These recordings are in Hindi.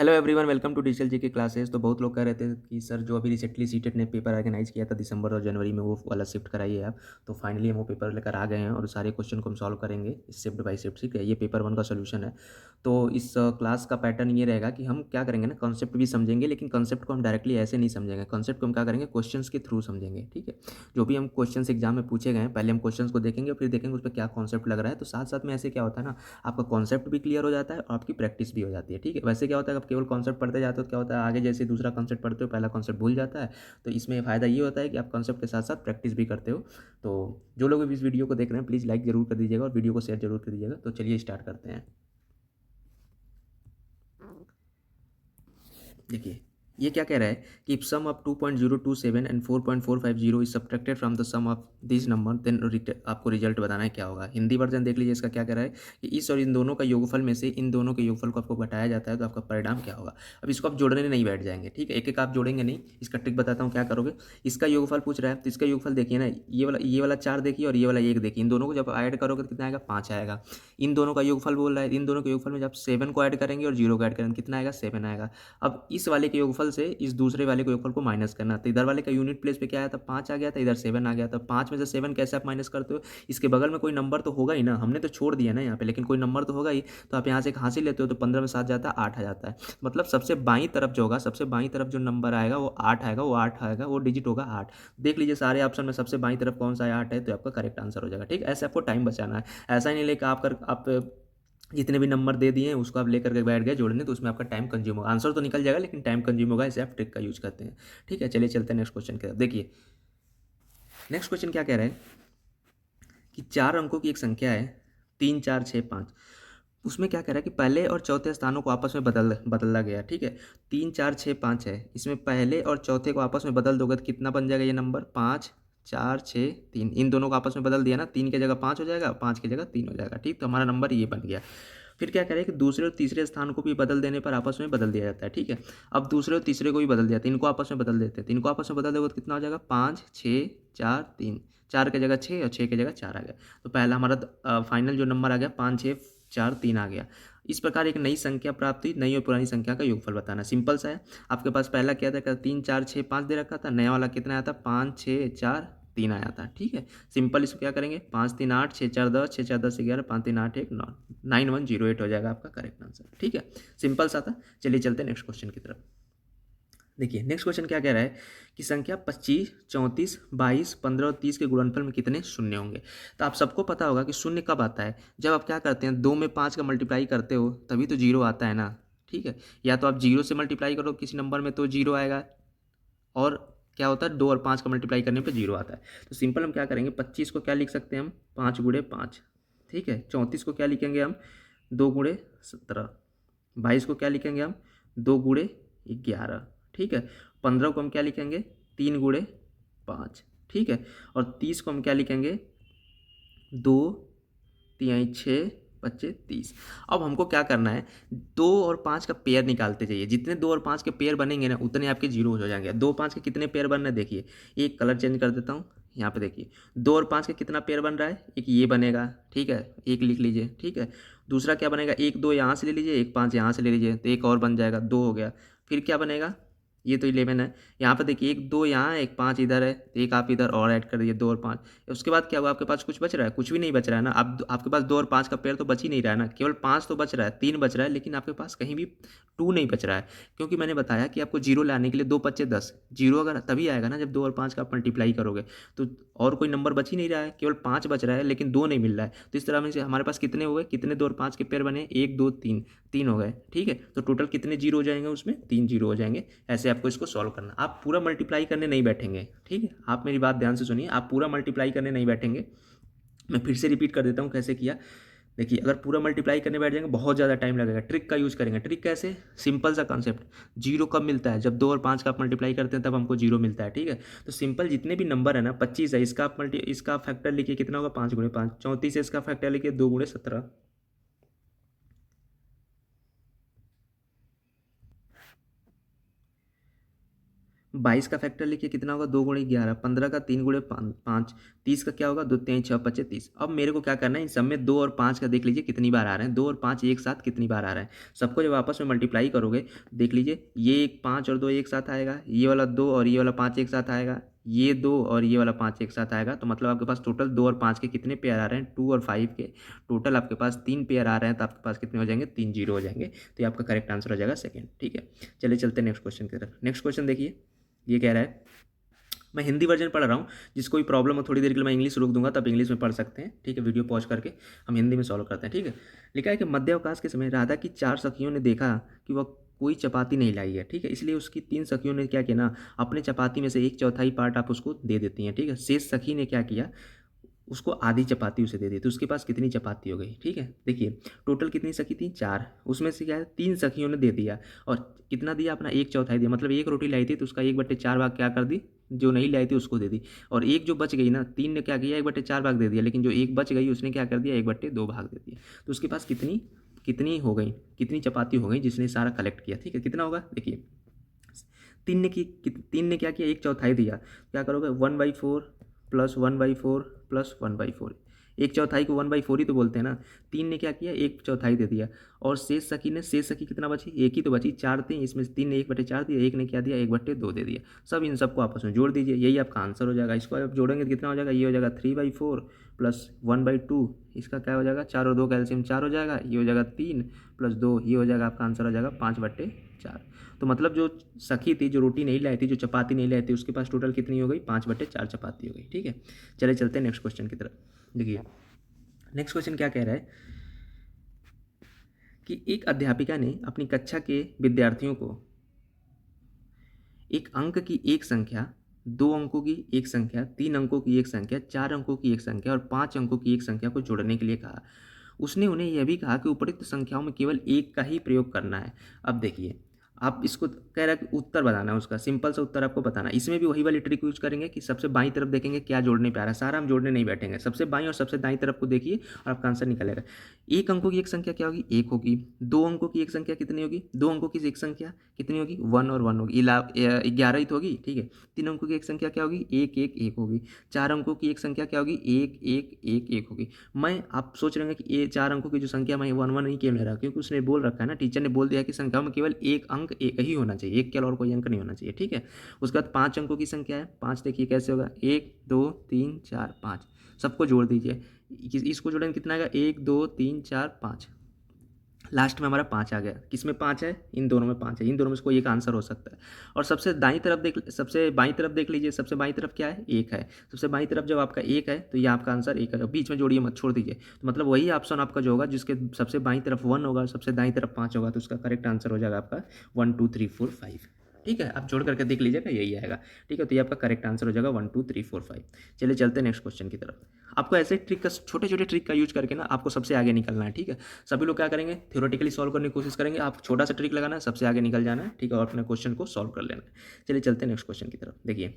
Hello everyone, welcome to digital GK classes. तो बहुत लोग कह रहे थे कि सर जो अभी रिसेंटली सीटेट ने पेपर ऑर्गेनाइज किया था दिसंबर और जनवरी में, वो वाला शिफ्ट कराइए आप। तो फाइनली हम वो पेपर लेकर आ गए हैं और सारे क्वेश्चन को हम सॉल्व करेंगे शिफ्ट बाय शिफ्ट। ठीक है, ये पेपर वन का सोल्यूशन है। तो इस क्लास का पैटर्न ये रहेगा कि हम क्या करेंगे ना, कॉन्सेप्ट भी समझेंगे, लेकिन कॉन्सेप्ट को हम डायरेक्टली ऐसे नहीं समझेंगे। कॉन्सेप्ट को हम क्या करेंगे, क्वेश्चंस के थ्रू समझेंगे। ठीक है, जो भी हम क्वेश्चंस एग्जाम में पूछे गए हैं, पहले हम क्वेश्चंस को देखेंगे और फिर देखेंगे उस पर क्या कॉन्सेप्ट लग रहा है। तो साथ साथ में ऐसे क्या होता है ना, आपका कॉन्सेप्ट भी क्लियर हो जाता है और आपकी प्रैक्टिस भी हो जाती है। ठीक है, वैसे क्या होता है, आप केवल कॉन्सेप्ट पढ़ते जाते हो तो क्या होता है, आगे जैसे दूसरा कॉन्सेप्ट पढ़ते हो पहला कॉन्सेप्ट भूल जाता है। तो इसमें फ़ायदा ये होता है कि आप कॉन्सेप्ट के साथ साथ प्रैक्टिस भी करते हो। तो जो लोग भी इस वीडियो को देख रहे हैं, प्लीज़ लाइक जरूर कर दीजिएगा और वीडियो को शेयर जरूर कर दीजिएगा। तो चलिए स्टार्ट करते हैं। देखिए, ये क्या कह रहा है कि if sum of 2.027 and 4.450 is subtracted from the sum of this number then आपको रिजल्ट बताना है क्या होगा। हिंदी वर्जन देख लीजिए, इसका क्या कह रहा है कि इस और इन दोनों का योगफल में से इन दोनों के योगफल को आपको घटाया जाता है तो आपका परिणाम क्या होगा। अब इसको आप जोड़ने नहीं बैठ जाएंगे। ठीक है, एक एक आप जोड़ेंगे नहीं। इसका ट्रिक बताता हूँ क्या करोगे। इसका योगफल पूछ रहा है तो इसका योगफल देखिए ना, ये वाला 4 देखिए और ये वाला 1 देखिए। इन दोनों को जब ऐड करोगे तो कितना आएगा, 5 आएगा। इन दोनों का योगफल बोल रहा है, इन दोनों के योगफल में जब 7 को ऐड करेंगे और 0 को ऐड करेंगे कितना आएगा, 7 आएगा। अब इस वाले के योगफल से इस दूसरे वाले के योगफल को माइनस करना, तो इधर वाले का यूनिट प्लेस पे क्या आया था, 5 आ गया था, इधर 7 आ गया था। 5 में से 7 कैसे आप माइनस करते हो, इसके बगल में कोई नंबर तो होगा ही ना, हमने तो छोड़ दिया ना यहाँ पे, लेकिन कोई नंबर तो होगा ही। तो आप यहाँ से एक हासिल लेते हो तो 15 में 7 जाता है, 8 आ जाता है। मतलब सबसे बाईं तरफ जो होगा, सबसे बाईं तरफ जो नंबर आएगा वो 8 आएगा, वो 8 आएगा, वो डिजिट होगा 8। देख लीजिए सारे ऑप्शन में सबसे बाईं तरफ कौन सा है, 8 है, तो आपका करेक्ट आंसर हो जाएगा। ठीक, ऐसे आपको टाइम बचाना है। ऐसा ही नहीं लेकर आप जितने भी नंबर दे दिए हैं उसको आप लेकर के बैठ गए जोड़ने, तो उसमें आपका टाइम कंज्यूम होगा। आंसर तो निकल जाएगा लेकिन टाइम कंज्यूम होगा। इसे आप ट्रिक का यूज करते हैं। ठीक है, चलिए चलते हैं नेक्स्ट क्वेश्चन की तरफ। देखिए, नेक्स्ट क्वेश्चन क्या कह रहा है कि 4 अंकों की एक संख्या है, 3 4 6 5। उसमें क्या कह रहा है कि पहले और चौथे स्थानों को आपस में बदला गया। ठीक है, 3 4 6 5 है, इसमें पहले और चौथे को आपस में बदल दोगे तो कितना बन जाएगा ये नंबर, 5 4 6 3। इन दोनों को आपस में बदल दिया ना, 3 की जगह 5 हो जाएगा, 5 की जगह 3 हो जाएगा। ठीक, तो हमारा नंबर ये बन गया। फिर क्या करें कि दूसरे और तीसरे स्थान को भी बदल देने पर आपस में बदल दिया जाता है। ठीक है, अब दूसरे और तीसरे को भी बदल दिया, तो इनको आपस में बदल देते हैं। तो इनको आपस में बदल दोगे तो कितना हो जाएगा, 5 6 4 3। 4 की जगह 6 और 6 की जगह 4 आ गया। तो पहला हमारा फाइनल जो नंबर आ गया 5 6 4 3 आ गया। इस प्रकार एक नई संख्या प्राप्त हुई। नई और पुरानी संख्या का योगफल बताना, सिंपल सा है। आपके पास पहला क्या था, 3 4 6 5 दे रखा था, नया वाला कितना आया था, 5 6 4 3 आया था। ठीक है, सिंपल इसको क्या करेंगे, 5 3 8 6 4 10, 6 4 10 11, 5 3 8 1 9, 9108 हो जाएगा आपका करेक्ट आंसर। ठीक है, सिंपल सा था। चलिए चलते हैं नेक्स्ट क्वेश्चन की तरफ। देखिए, नेक्स्ट क्वेश्चन क्या कह रहा है कि संख्या 25 34 22 15 और 30 के गुणनफल में कितने शून्य होंगे। तो आप सबको पता होगा कि शून्य कब आता है, जब आप क्या करते हैं, 2 में 5 का मल्टीप्लाई करते हो तभी तो जीरो आता है ना। ठीक है, या तो आप जीरो से मल्टीप्लाई करो किसी नंबर में तो जीरो आएगा, और क्या होता है, 2 और 5 का मल्टीप्लाई करने पर जीरो आता है। तो सिंपल हम क्या करेंगे, 25 को क्या लिख सकते हैं हम, 5 × 5। ठीक है, 34 को क्या लिखेंगे हम, 2 × 17। 22 को क्या लिखेंगे हम, 2 × 11। ठीक है, 15 को हम क्या लिखेंगे, 3 × 5। ठीक है, और 30 को हम क्या लिखेंगे, 2 3 6 25 30। अब हमको क्या करना है, 2 और 5 का पेयर निकालते जाइए। जितने 2 और 5 के पेयर बनेंगे ना उतने आपके जीरो हो जाएंगे। 2 5 के कितने पेयर बन रहे हैं देखिए, एक कलर चेंज कर देता हूँ। यहाँ पे देखिए, 2 और 5 का कितना पेयर बन रहा है, एक ये बनेगा। ठीक है, एक लिख लीजिए। ठीक है, दूसरा क्या बनेगा, 1 2 यहाँ से ले लीजिए, 1 5 यहाँ से ले लीजिए, तो एक और बन जाएगा, 2 हो गया। फिर क्या बनेगा, ये तो 11 है। यहाँ पे देखिए, 1 2 यहाँ है, 1 5 इधर है, तो एक आप इधर और ऐड कर दीजिए, 2 और 5। उसके बाद क्या हुआ, आपके पास कुछ बच रहा है, कुछ भी नहीं बच रहा है ना। आप आपके पास 2 और 5 का पेयर तो बच ही नहीं रहा है ना, केवल 5 तो बच रहा है, 3 बच रहा है, लेकिन आपके पास कहीं भी 2 नहीं बच रहा है। क्योंकि मैंने बताया कि आपको जीरो लाने के लिए 2 5 10 जीरो अगर तभी आएगा ना जब 2 और 5 का आप मल्टीप्लाई करोगे। तो और कोई नंबर बच ही नहीं रहा है, केवल 5 बच रहा है लेकिन 2 नहीं मिल रहा है। तो इस तरह में से हमारे पास कितने हुए, कितने 2 और 5 के पेयर बने, 1 2 3, 3 हो गए। ठीक है, तो टोटल कितने जीरो हो जाएंगे, उसमें 3 जीरो हो जाएंगे। ऐसे आपको इसको सॉल्व करना, आप पूरा मल्टीप्लाई करने नहीं बैठेंगे। ठीक है, आप मेरी बात ध्यान से सुनिए, आप पूरा मल्टीप्लाई करने नहीं बैठेंगे। मैं फिर से रिपीट कर देता हूँ कैसे किया। देखिए, अगर पूरा मल्टीप्लाई करने बैठ जाएंगे बहुत ज़्यादा टाइम लगेगा। ट्रिक का यूज़ करेंगे। ट्रिक कैसे, सिंपल सा कॉन्सेप्ट, जीरो कब मिलता है, जब 2 और 5 का आप मल्टीप्लाई करते हैं तब हमको जीरो मिलता है। ठीक है, तो सिंपल जितने भी नंबर है ना, 25 है, इसका फैक्टर लिखिए कितना होगा, 5 × 5। 34 है, इसका फैक्टर लिखिए 2 × 17। 22 का फैक्टर लिखिए, कितना होगा 2 गुणे 11, 15 का 3 गुणे 5, 30 का क्या होगा 2 3 6 5 30। अब मेरे को क्या करना है, इन सब में 2 और 5 का देख लीजिए कितनी बार आ रहे हैं, 2 और 5 एक साथ कितनी बार आ रहे हैं। सबको जब आपस में मल्टीप्लाई करोगे, देख लीजिए ये एक 5 और 2 एक साथ आएगा, ये वाला 2 और ये वाला 5 एक साथ आएगा, ये 2 और ये वाला 5 एक साथ आएगा। तो मतलब आपके पास टोटल 2 और 5 के कितने पेयर आ रहे हैं, 2 और 5 के टोटल आपके पास 3 पेयर आ रहे हैं। तो आपके पास कितने हो जाएंगे, 3 जीरो हो जाएंगे। तो ये आपका करेक्ट आंसर हो जाएगा सेकंड। ठीक है, चलिए चलते हैं नेक्स्ट क्वेश्चन की तरफ। नेक्स्ट क्वेश्चन देखिए, ये कह रहा है, मैं हिंदी वर्जन पढ़ रहा हूँ, जिसको भी प्रॉब्लम हो थोड़ी देर के लिए मैं इंग्लिश रोक दूंगा, तब इंग्लिश में पढ़ सकते हैं। ठीक है, वीडियो पॉज करके हम हिंदी में सॉल्व करते हैं। ठीक है, लिखा है कि मध्यावकाश के समय राधा की 4 सखियों ने देखा कि वह कोई चपाती नहीं लाई है। ठीक है, इसलिए उसकी 3 सखियों ने क्या किया ना, अपने चपाती में से 1/4 पार्ट आप उसको दे देती हैं। ठीक है, शेष सखी ने क्या किया, उसको आधी चपाती उसे दे दी। तो उसके पास कितनी चपाती हो गई। ठीक है, देखिए टोटल कितनी सखी थी, 4, उसमें से क्या है 3 सखियों ने दे दिया, और कितना दिया अपना 1/4 दिया। मतलब एक रोटी लाई थी तो उसका 1/4 भाग क्या कर दी, जो नहीं लाई थी उसको दे दी। और एक जो बच गई ना, 3 ने क्या किया 1/4 भाग दे दिया, लेकिन जो एक बच गई उसने क्या कर दिया 1/2 भाग दे दिया। तो उसके पास कितनी कितनी हो गई, कितनी चपाती हो गई जिसने सारा कलेक्ट किया। ठीक है, कितना होगा देखिए, 3 ने क्या किया 1/4 दिया, क्या करोगे 1/4 प्लस 1/4 प्लस 1/4। 1/4 को 1/4 ही तो बोलते हैं ना। 3 ने क्या किया 1/4 दे दिया, और शेष सखी कितना बची, एक ही तो बची, 4 थी, इसमें 3 ने 1/4 दिया, एक ने क्या दिया 1/2 दे दिया। सब इन सबको आपस में जोड़ दीजिए, यही आपका आंसर हो जाएगा। इसको आप जोड़ेंगे तो कितना हो जाएगा, ये हो जाएगा 3/4 प्लस 1/2, इसका क्या हो जाएगा 4 और 2 का एलसीएम 4 हो जाएगा, ये हो जाएगा 3 प्लस 2, ये हो जाएगा आपका आंसर हो जाएगा 5/4। तो मतलब जो सखी थी, जो रोटी नहीं लाई थी, जो चपाती नहीं लाई थी, उसके पास टोटल कितनी हो गई 5/4 चपाती हो गई। ठीक है, चले चलते हैं नेक्स्ट क्वेश्चन की तरफ। देखिए नेक्स्ट क्वेश्चन क्या कह रहा है कि एक अध्यापिका ने अपनी कक्षा के विद्यार्थियों को एक अंक की एक संख्या, 2 अंकों की एक संख्या, 3 अंकों की एक संख्या, 4 अंकों की एक संख्या और 5 अंकों की एक संख्या को जोड़ने के लिए कहा। उसने उन्हें यह भी कहा कि उपरोक्त संख्याओं में केवल एक का ही प्रयोग करना है। अब देखिए, आप इसको कह रहा है कि उत्तर बताना है, उसका सिंपल सा उत्तर आपको बताना है। इसमें भी वही वाली ट्रिक यूज करेंगे कि सबसे बाईं तरफ देखेंगे क्या जोड़ने पे आ रहा है, सारा हम जोड़ने नहीं बैठेंगे। सबसे बाईं और सबसे दाईं तरफ को देखिए और आपका आंसर निकलेगा। एक अंकों की एक संख्या क्या होगी, 1 होगी। 2 अंकों की एक संख्या कितनी होगी, 2 अंकों की एक संख्या कितनी होगी, 1 और 1 होगी, 11 ही तो होगी। ठीक है, 3 अंकों की एक संख्या क्या होगी, 1 1 1 होगी। 4 अंकों की एक संख्या क्या होगी, 1 1 1 1 होगी। मैं आप सोच रहे हैं कि ये 4 अंकों की जो संख्या मैं 1 1 नहीं क्यों ले रहा, क्योंकि उसने बोल रखा है ना, टीचर ने बोल दिया कि संख्या में केवल एक अंक एक ही होना चाहिए, एक के अलावा और कोई अंक नहीं होना चाहिए। ठीक है, उसके बाद 5 अंकों की संख्या है, 5 देखिए कैसे होगा, 1 2 3 4 5, सबको जोड़ दीजिए। इसको जोड़ेंगे कितना आएगा, 1 2 3 4 5, लास्ट में हमारा 5 आ गया। किसमें 5 है, इन दोनों में 5 है, इन दोनों में से कोई एक आंसर हो सकता है। और सबसे बाईं तरफ देख लीजिए, सबसे बाईं तरफ क्या है, 1 है। सबसे बाईं तरफ जब आपका 1 है तो ये आपका आंसर 1 है, बीच में जोड़िए मत, छोड़ दीजिए। तो मतलब वही ऑप्शन आपका जो होगा जिसके सबसे बाईं तरफ 1 होगा, सबसे दाईं तरफ 5 होगा, तो उसका करेक्ट आंसर हो जाएगा आपका 1 2 3 4 5। ठीक है, आप जोड़ करके देख लीजिएगा, यही आएगा। ठीक है, तो ये आपका करेक्ट आंसर हो जाएगा 1 2 3 4 5। चलिए चलते हैं नेक्स्ट क्वेश्चन की तरफ। आपको ऐसे ट्रिक का, छोटे छोटे ट्रिक का यूज करके ना आपको सबसे आगे निकलना है। ठीक है, सभी लोग क्या करेंगे, थ्योरेटिकली सॉल्व करने की कोशिश करेंगे, आप छोटा सा ट्रिक लगाना है, सबसे आगे निकल जाना है। ठीक है, और अपने क्वेश्चन को सॉल्व कर लेना है। चलिए चलते हैं नेक्स्ट क्वेश्चन की तरफ। देखिए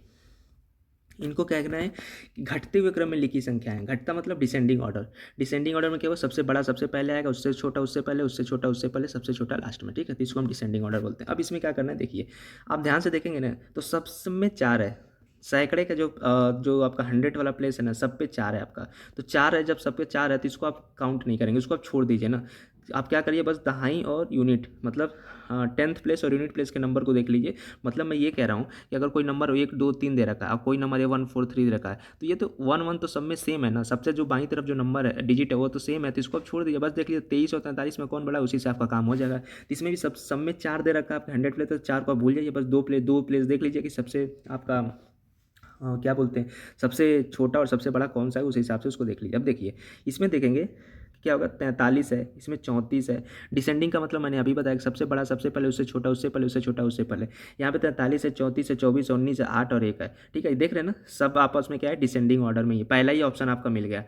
इनको क्या कहना है कि घटते हुए क्रम में लिखी संख्या है। घटता मतलब डिसेंडिंग ऑर्डर। डिसेंडिंग ऑर्डर में क्या होगा, सबसे बड़ा सबसे पहले आएगा, उससे छोटा उससे पहले, उससे छोटा उससे पहले, सबसे छोटा लास्ट में। ठीक है, तो इसको हम डिसेंडिंग ऑर्डर बोलते हैं। अब इसमें क्या करना है, देखिए आप ध्यान से देखेंगे ना, तो सब में 4 है। सैकड़े का जो आपका 100 वाला प्लेस है ना, सब पे 4 है आपका। तो 4 है, जब सब पे 4 है तो इसको आप काउंट नहीं करेंगे, उसको आप छोड़ दीजिए ना। आप क्या करिए, बस दहाई और यूनिट, मतलब 10th प्लेस और यूनिट प्लेस के नंबर को देख लीजिए। मतलब मैं ये कह रहा हूँ कि अगर कोई नंबर 1 2 3 दे रखा है, अब कोई नंबर 1 4 3 दे रखा है, तो ये तो 1 1 तो सब में सेम है ना। सबसे जो बाईं तरफ जो नंबर है, डिजिट है, वो तो सेम है, तो इसको आप छोड़ दीजिए। बस देख लीजिए 23 और 43 में कौन बड़ा है, उसी से आपका काम हो जाएगा। तो इसमें भी सब में 4 दे रखा है आपका 100 प्लेस, तो 4 को आप भूल जाइए, बस दो प्लेस देख लीजिए कि सबसे आपका क्या बोलते हैं, सबसे छोटा और सबसे बड़ा कौन सा है, उस हिसाब से उसको देख लीजिए। अब देखिए इसमें देखेंगे क्या होगा, 43 है, इसमें 34 है। डिसेंडिंग का मतलब मैंने अभी बताया, सबसे बड़ा सबसे पहले, उससे छोटा उससे पहले, उससे छोटा उससे पहले। यहाँ पे 43 है, 34 है, 24 है, 19 है, 8 और 1 है। ठीक है, देख रहे हैं ना, सब आपस में क्या है, डिसेंडिंग ऑर्डर में ही पहला ही ऑप्शन आपका मिल गया।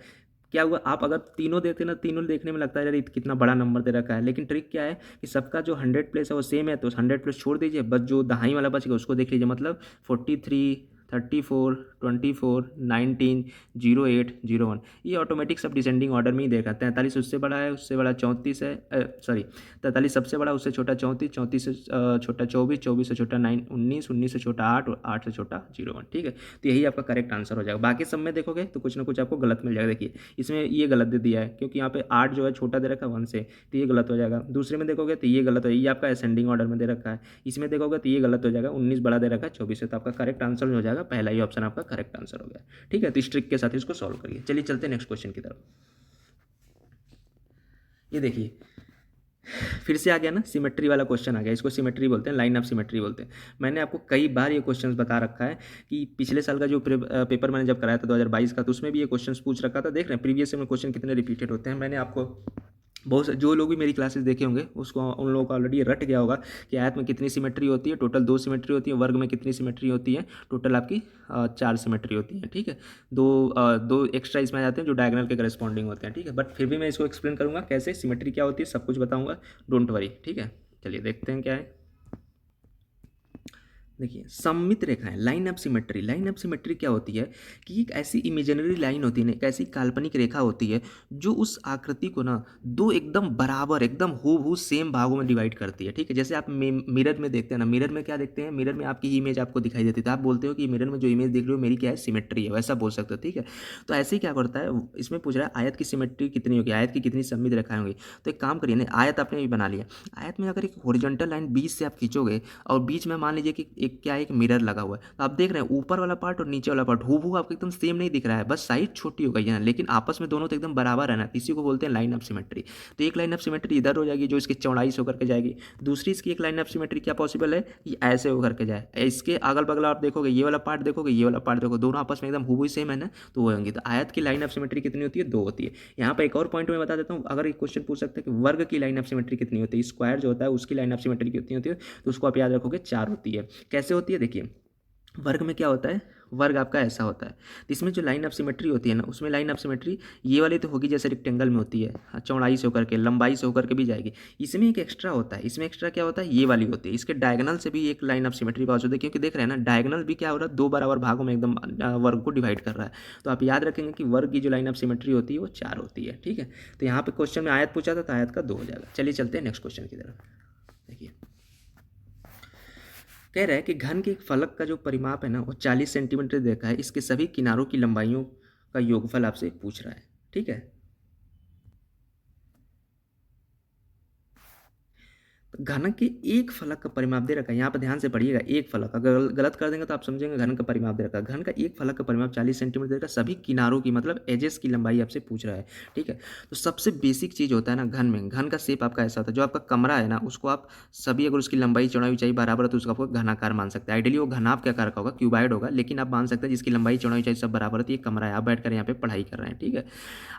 क्या हुआ, आप अगर तीनों देते ना, तीनों देखने में लगता है यार कितना बड़ा नंबर दे रखा है, लेकिन ट्रिक क्या है कि सबका जो 100 प्लेस है वो सेम है, तो 100 प्लेस छोड़ दीजिए, बस जो दहाई वाला बच गया उसको देख लीजिए। मतलब 43 34, 24, 19, 08, 01। ये ऑटोमेटिक सब डिसेंडिंग ऑर्डर में ही देखा। 43 उससे बड़ा है, उससे बड़ा 34 है, सॉरी 43 सबसे बड़ा, उससे छोटा 34, 34 से छोटा 24, 24 से छोटा 9, 19, 19 से छोटा 8 और 8 से छोटा 01। ठीक है, तो यही आपका करेक्ट आंसर हो जाएगा। बाकी सब में देखोगे तो कुछ ना कुछ आपको गलत मिल जाएगा। देखिए इसमें ये गलत दे दिया है क्योंकि यहाँ पे 8 जो है छोटा दे रखा है 1 से, तो ये गलत हो जाएगा। दूसरे में देखोगे तो ये गलत हो जाएगा, ये आपका असेंडिंग ऑर्डर में दे रखा है। इसमें देखोगे तो ये गलत हो जाएगा, 19 बड़ा दे रखा है 24 से, तो आपका करेक्ट आंसर हो जाएगा पहला ही ऑप्शन आपका करेक्ट आंसर हो गया। ठीक है, तो इस ट्रिक के साथ इसको सॉल्व करिए। चलिए चलते हैं नेक्स्ट क्वेश्चन की तरफ। ये देखिए फिर से आ गया ना, सिमेट्री वाला क्वेश्चन आ गया। इसको सिमेट्री बोलते हैं, लाइन ऑफ सिमेट्री बोलते हैं। मैंने आपको कई बार ये क्वेश्चंस बता रखा है कि पिछले साल का जो पेपर मैंने जब कराया था 2022 का, तो उसमें भी ये क्वेश्चंस पूछ रखा था। देख रहे हैं प्रीवियस में क्वेश्चन कितने रिपीटेड होते हैं। मैंने आपको बहुत जो लोग भी मेरी क्लासेस देखे होंगे उसको उन लोगों को ऑलरेडी रट गया होगा कि आयत में कितनी सिमेट्री होती है। टोटल 2 सिमेट्री होती है। वर्ग में कितनी सिमेट्री होती है? टोटल आपकी 4 सिमेट्री होती है। ठीक है, दो एक्स्ट्रा इसमें आ जाते हैं जो डायगोनल के करस्पॉन्डिंग होते हैं। ठीक है, बट फिर भी मैं इसको एक्सप्लेन करूँगा कैसे सिमेट्री क्या होती है, सब कुछ बताऊँगा, डोंट वरी। ठीक है, चलिए देखते हैं क्या है। देखिए सममित रेखाएं, line of symmetry. Line of symmetry क्या होती है कि एक ऐसी इमेजिनरी लाइन होती है, एक ऐसी काल्पनिक रेखा होती है जो उस आकृति को ना दो एकदम बराबर, एकदम हूबहू सेम भागों में डिवाइड करती है। ठीक है, जैसे आप मिरर में देखते हैं ना, मिरर में क्या देखते हैं, मिरर में आपकी इमेज आपको दिखाई देती है, तो आप बोलते हो कि मिरर में जो इमेज देख रहे हो मेरी क्या है, सिमेट्री है, वैसा बोल सकते हो। ठीक है, तो ऐसे ही क्या करता है, इसमें पूछ रहा है आयत की सिमेट्री कितनी होगी, आयत की कितनी सममित रेखाएं होंगी। तो एक काम करिए ना, आयत आपने भी बना लिया। आयत में अगर एक हॉरिजॉन्टल लाइन बीच से आप खींचोगे और बीच में मान लीजिए कि एक क्या है, एक मिरर लगा हुआ है, तो आप देख रहे हैं ऊपर वाला पार्ट और नीचे वाला पार्ट हूबहू आपको एकदम सेम नहीं दिख रहा है, बस साइड छोटी हो गई है, लेकिन आपस में दोनों तो एकदम बराबर है ना, इसी को बोलते हैं लाइन ऑफ सिमेट्री। तो एक लाइन ऑफ सिमेट्री इधर हो जाएगी जो इसकी चौड़ाई से होकर के जाएगी। दूसरी इसकी एक लाइन ऑफ सिमेट्री क्या पॉसिबल है कि ऐसे होकर के जाए, इसके अगल बगल आप देखोगे, ये वाला पार्ट देखोगे, ये वाला पार्ट देखो, दोनों आपस में एकदम हूबहू सेम है ना, तो वो होंगी। तो आयत की लाइन ऑफ सिमेट्री कितनी होती है? 2 होती है। यहाँ पर एक और पॉइंट मैं बता देता हूँ, अगर एक क्वेश्चन पूछ सकते हैं कि वर्ग की लाइन ऑफ सिमेट्री कितनी होती है, स्क्वायर जो होता है उसकी लाइन ऑफ सिमेट्री कितनी होती है, तो उसको आप याद रखोगे 4 होती है। कैसे होती है? देखिए वर्ग में क्या होता है, वर्ग आपका ऐसा होता है, तो इसमें जो लाइन ऑफ सिमेट्री होती है ना, उसमें लाइन ऑफ सिमेट्री ये वाली तो होगी जैसे रेक्टेंगल में होती है, चौड़ाई से होकर के लंबाई से होकर के भी जाएगी। इसमें एक एक्स्ट्रा होता है, इसमें एक्स्ट्रा क्या होता है, ये वाली होती है, इसके डायगोनल से भी एक लाइन ऑफ सिमेट्री पास होती है, क्योंकि देख रहे हैं ना डायगोनल भी क्या हो रहा है, 2 बराबर भागों में एकदम वर्ग को डिवाइड कर रहा है। तो आप याद रखेंगे कि वर्ग की जो लाइन ऑफ सिमेट्री होती है वो 4 होती है। ठीक है, तो यहाँ पे क्वेश्चन में आयत पूछा था तो आयत का 2 हो जाएगा। चलिए चलते हैं नेक्स्ट क्वेश्चन की तरफ। देखिए कह रहा है कि घन के एक फलक का जो परिमाप है ना वो 40 सेंटीमीटर देखा है, इसके सभी किनारों की लंबाइयों का योगफल आपसे पूछ रहा है। ठीक है, घन के एक फलक का परिमाप दे रखा है, यहाँ पर ध्यान से पढ़िएगा, एक फलक, अगर गलत कर देंगे तो आप समझेंगे घन का परिमाप दे रखा है। घन का एक फलक का परिमाप 40 सेंटीमीटर दे रखा है, सभी किनारों की मतलब एजेस की लंबाई आपसे पूछ रहा है। ठीक है, तो सबसे बेसिक चीज़ होता है ना घन में, घन का शेप आपका ऐसा होता है, जो आपका कमरा है ना उसको आप सभी अगर उसकी लंबाई चौड़ाई ऊंचाई बराबर है तो उसको आपको घनाकार मान सकते हैं। आइडियली वो घनाभ क्या आकार का होगा, क्यूबाइड होगा, लेकिन आप मान सकते हैं जिसकी लंबाई चौड़ाई ऊंचाई सब बराबर है, तो ये कमरा है, आप बैठ कर यहाँ पे पढ़ाई कर रहे हैं। ठीक है,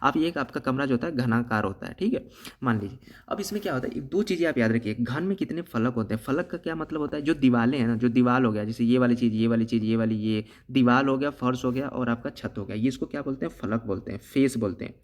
आप ये आपका कमरा जो होता है घनाकार होता है। ठीक है, मान लीजिए अब इसमें क्या होता है, 2 चीज़ें आप याद रखिए, घन में कितने फलक होते हैं। फलक का क्या मतलब होता है, जो दीवारें हैं ना, जो दीवार हो गया, जैसे ये वाली चीज़, ये वाली चीज़, ये वाली, ये दीवार हो गया, फर्श हो गया और आपका छत हो गया, ये इसको क्या बोलते हैं, फलक बोलते हैं, फेस बोलते हैं।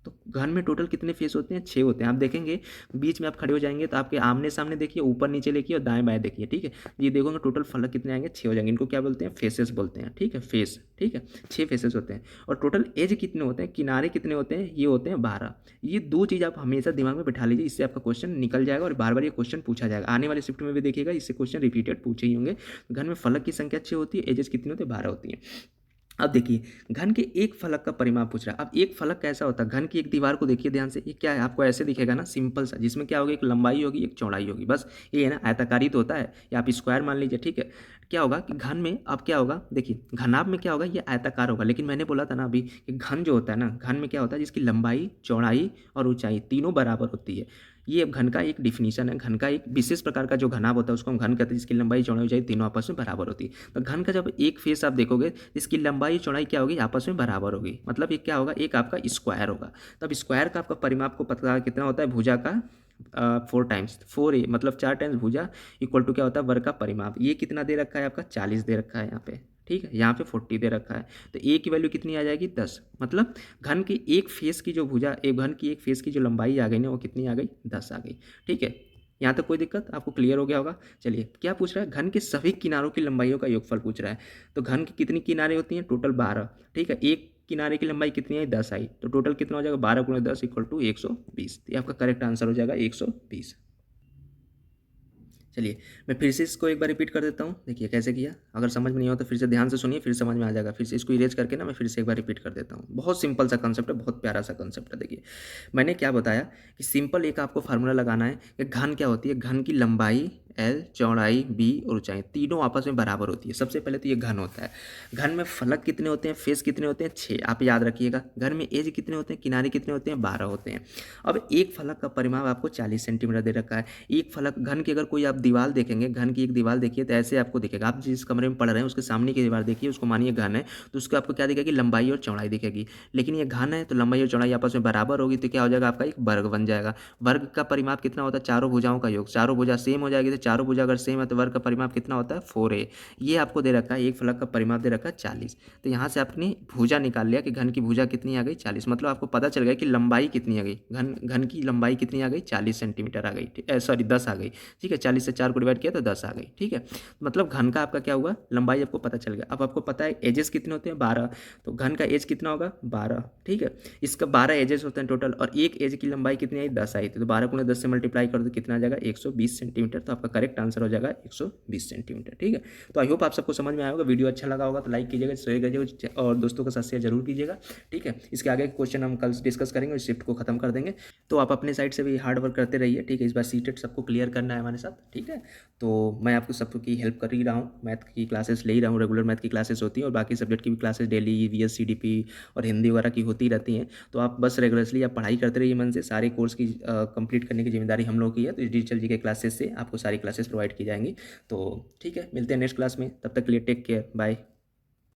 तो घन में टोटल कितने फेस होते हैं? 6 होते हैं। आप देखेंगे बीच में आप खड़े हो जाएंगे तो आपके आमने सामने देखिए, ऊपर नीचे देखिए और दाएं बाएं देखिए। ठीक है, ये देखोगे टोटल फलक कितने आएंगे? 6 हो जाएंगे। इनको क्या बोलते हैं? फेसेस बोलते हैं। ठीक है, फेस। ठीक है, 6 फेसेस होते हैं। और टोटल एज कितने होते हैं, किनारे कितने होते हैं? ये होते हैं 12। ये 2 चीज़ आप हमेशा दिमाग में बैठा लीजिए, इससे आपका क्वेश्चन निकल जाएगा और बार बार ये क्वेश्चन पूछा जाएगा। आने वाले शिफ्ट में भी देखिएगा, इससे क्वेश्चन रिपीटेड पूछे ही होंगे। घन में फलक की संख्या 6 होती है, एजेस कितनी होती है? 12 होती है। अब देखिए घन के एक फलक का परिमाप पूछ रहा है। अब एक फलक कैसा होता है, घन की एक दीवार को देखिए ध्यान से, ये क्या है आपको ऐसे दिखेगा ना, सिंपल सा, जिसमें क्या होगा, एक लंबाई होगी एक चौड़ाई होगी, बस ये है ना, आयताकारी तो होता है, या आप स्क्वायर मान लीजिए। ठीक है, क्या होगा कि घन में अब क्या होगा, देखिए घनाभ में क्या होगा, ये आयताकार होगा, लेकिन मैंने बोला था ना अभी कि घन जो होता है ना, घन में क्या होता है, जिसकी लंबाई चौड़ाई और ऊंचाई तीनों बराबर होती है। ये घन का एक डिफिनीशन है, घन का एक विशेष प्रकार का जो घनाभ होता है उसको हम घन कहते हैं, जिसकी लंबाई चौड़ाई ऊंचाई तीनों आपस में बराबर होती है। तो घन का जब एक फेस आप देखोगे, इसकी लंबाई चौड़ाई क्या होगी, आपस में बराबर होगी, मतलब ये क्या होगा, एक आपका स्क्वायर होगा। तब स्क्वायर का आपका परिमाप को पता कितना होता है, भुजा का 4 टाइम्स 4a मतलब 4 टाइम्स भुजा इक्वल टू क्या होता है, वर्ग का परिमाप। ये कितना दे रखा है आपका, 40 दे रखा है यहाँ पे। ठीक है, यहाँ पे 40 दे रखा है, तो ए की वैल्यू कितनी आ जाएगी, 10। मतलब घन की एक फेस की जो भुजा, एक घन की एक फेस की जो लंबाई आ गई ना, वो कितनी आ गई, 10 आ गई। ठीक है, यहाँ तक कोई दिक्कत? आपको क्लियर हो गया होगा। चलिए क्या पूछ रहा है, घन के सभी किनारों की लंबाइयों का योगफल पूछ रहा है। तो घन की कितनी किनारे होती हैं? टोटल 12। ठीक है, एक किनारे की लंबाई कितनी आई? 10 आई, तो टोटल कितना हो जाएगा? 12 × 10 = 120। ये आपका करेक्ट आंसर हो जाएगा 120। चलिए मैं फिर से इसको एक बार रिपीट कर देता हूँ, देखिए कैसे किया। अगर समझ में नहीं हो तो फिर से ध्यान से सुनिए, फिर समझ में आ जाएगा। फिर से इसको इरेज करके ना मैं फिर से एक बार रिपीट कर देता हूँ। बहुत सिंपल सा कंसेप्ट है, बहुत प्यारा सा कंसेप्ट है। देखिए मैंने क्या बताया कि सिंपल एक आपको फार्मूला लगाना है कि घन क्या होती है। घन की लंबाई L, चौड़ाई B और ऊंचाई तीनों आपस में बराबर होती है। सबसे पहले तो ये घन होता है। घन में फलक कितने होते हैं? फेस कितने होते हैं? 6, आप याद रखिएगा। घन में एज कितने होते हैं? किनारे कितने होते हैं? 12 होते हैं। अब एक फलक का परिमाप आपको 40 सेंटीमीटर दे रखा है। एक फलक घन की अगर कोई आप दीवार देखेंगे, घन की एक दीवार देखिए तो ऐसे आपको दिखेगा। आप जिस कमरे में पढ़ रहे हैं उसके सामने की दीवार देखिए, उसको मानिए घन है, तो उसको आपको क्या दिखेगी? लंबाई और चौड़ाई दिखेगी। लेकिन ये घन है तो लंबाई और चौड़ाई आपस में बराबर होगी, तो क्या हो जाएगा? आपका एक वर्ग बन जाएगा। वर्ग का परिमाप कितना होता है? चारों भुजाओं का योग। चारों भुजा सेम हो जाएगी, तो चारों भुजा अगर सेम है तो वर्ग का परिमाप कितना होता है? 4a। ये आपको दे रखा है, एक फलक का परिमाप दे रखा है 40। तो यहाँ से आपने भुजा निकाल लिया कि घन की भुजा कितनी आ गई? 40। मतलब आपको पता चल गया कि लंबाई कितनी आ गई। घन की लंबाई कितनी आ गई? 40 सेंटीमीटर आ गई। सॉरी 10 आ गई। ठीक है, 40 से 4 को डिवाइड किया तो 10 आ गई। ठीक है, मतलब घन का आपका क्या हुआ? लंबाई आपको पता चल गया। अब आपको पता है एजेस कितने होते हैं? 12। तो घन का एज कितना होगा? 12। ठीक है, इसका 12 एजेस होते हैं टोटल, और एक एज की लंबाई कितनी आई? 10 आई थी। तो 12 × 10 से मल्टीप्लाई कर दो, कितना आ जाएगा? 120 सेंटीमीटर। तो आपका करेक्ट आंसर हो जाएगा 120 सेंटीमीटर। ठीक है, तो आई होप आप सबको समझ में आया होगा। वीडियो अच्छा लगा होगा तो लाइक कीजिएगा, शेयर कीजिएगा और दोस्तों के साथ शेयर जरूर कीजिएगा। ठीक है, इसके आगे क्वेश्चन हम कल डिस्कस करेंगे और शिफ्ट को खत्म कर देंगे। तो आप अपने साइड से भी हार्ड वर्क करते रहिए। ठीक है, इस बार सीटेट सबको क्लियर करना है हमारे साथ। ठीक है, तो मैं आपको सबकी हेल्प कर ही रहा हूँ, मैथ की क्लासेस ले ही रहा हूँ, रेगुलर मैथ की क्लासेस होती हैं और बाकी सब्जेक्ट की भी क्लासेस डेली वीएस सीडीपी और हिंदी वगैरह की होती रहती हैं। तो आप बस रेगुलरली आप पढ़ाई करते रहिए मन से। सारे कोर्स की कंप्लीट करने की जिम्मेदारी हम लोग की है। तो इस डिजिटल जी के क्लासेस से आपको सारी क्लासेस प्रोवाइड की जाएंगी। तो ठीक है, मिलते हैं नेक्स्ट क्लास में, तब तक के लिए टेक केयर, बाय।